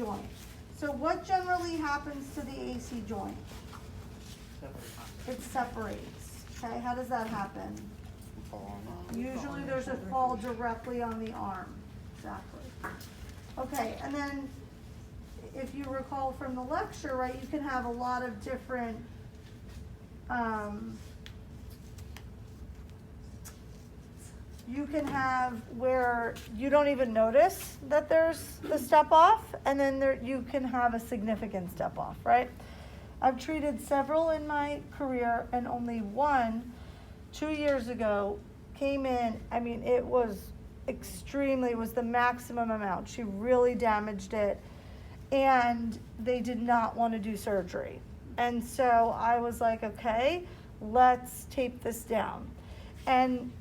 joint. So what generally happens to the AC joint? It separates. Okay, how does that happen? Usually there's a fall directly on the arm. Exactly. Okay, and then if you recall from the lecture, right, you can have a lot of different you can have where you don't even notice that there's the step off, and then you can have a significant step off, right? I've treated several in my career, and only one 2 years ago came in. I mean, it was it was the maximum amount. She really damaged it, and they did not want to do surgery. And so I was like, okay, let's tape this down. And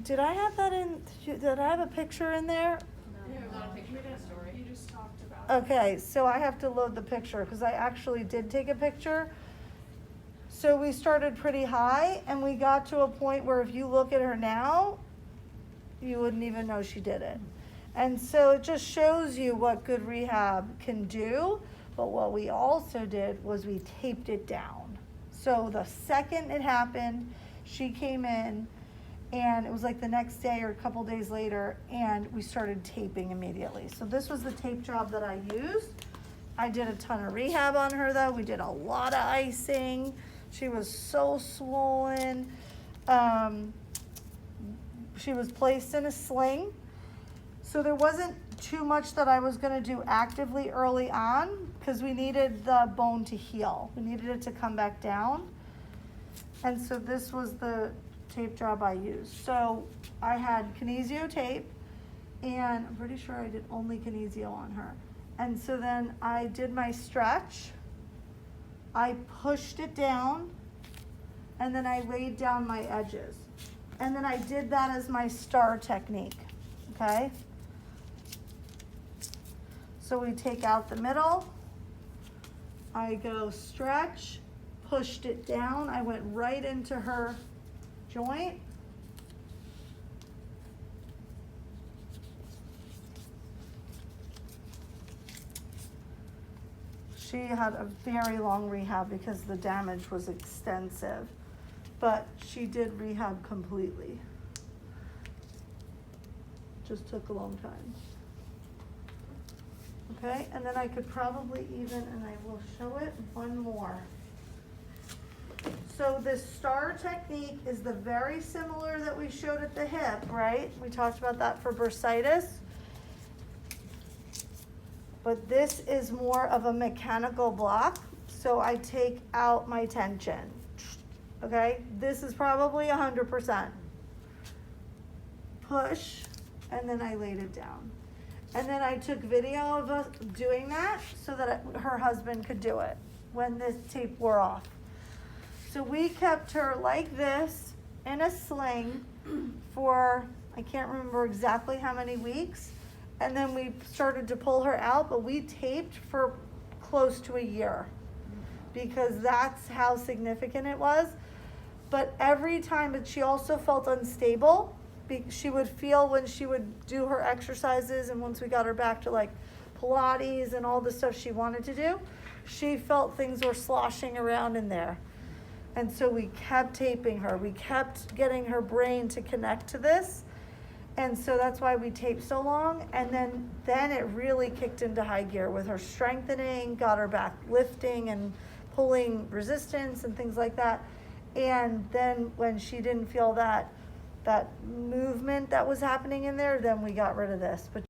did I have that in, did I have a picture in there? No, not a picture, we did a story. You just talked about it. Okay, so I have to load the picture because I actually did take a picture. So we started pretty high, and we got to a point where if you look at her now, you wouldn't even know she did it. And so it just shows you what good rehab can do. But what we also did was we taped it down. So the second it happened, she came in, and it was like the next day or a couple days later, and we started taping immediately. So this was the tape job that I used. I did a ton of rehab on her though. We did a lot of icing. She was so swollen. She was placed in a sling. So there wasn't too much that I was gonna do actively early on because we needed the bone to heal. We needed it to come back down. And so this was the tape job I used. So I had kinesiotape, and I'm pretty sure I did only kinesio on her. And so then I did my stretch, I pushed it down, and then I laid down my edges. And then I did that as my star technique, okay? So we take out the middle, I go stretch, pushed it down, I went right into her joint. She had a very long rehab because the damage was extensive, but she did rehab completely. Just took a long time. Okay, and then I could probably even, and I will show it, one more. So this star technique is the very similar that we showed at the hip, right? We talked about that for bursitis. But this is more of a mechanical block. So I take out my tension, okay? This is probably 100%. Push, and then I laid it down. And then I took video of us doing that so that her husband could do it when this tape wore off. So we kept her like this in a sling for, I can't remember exactly how many weeks. And then we started to pull her out, but we taped for close to a year because that's how significant it was. But every time, but she also felt unstable. She would feel when she would do her exercises, and once we got her back to like Pilates and all the stuff she wanted to do, she felt things were sloshing around in there. And so we kept taping her. We kept getting her brain to connect to this. And so that's why we taped so long. And then it really kicked into high gear with her strengthening, got her back lifting and pulling resistance and things like that. And then when she didn't feel that movement that was happening in there, then we got rid of this. But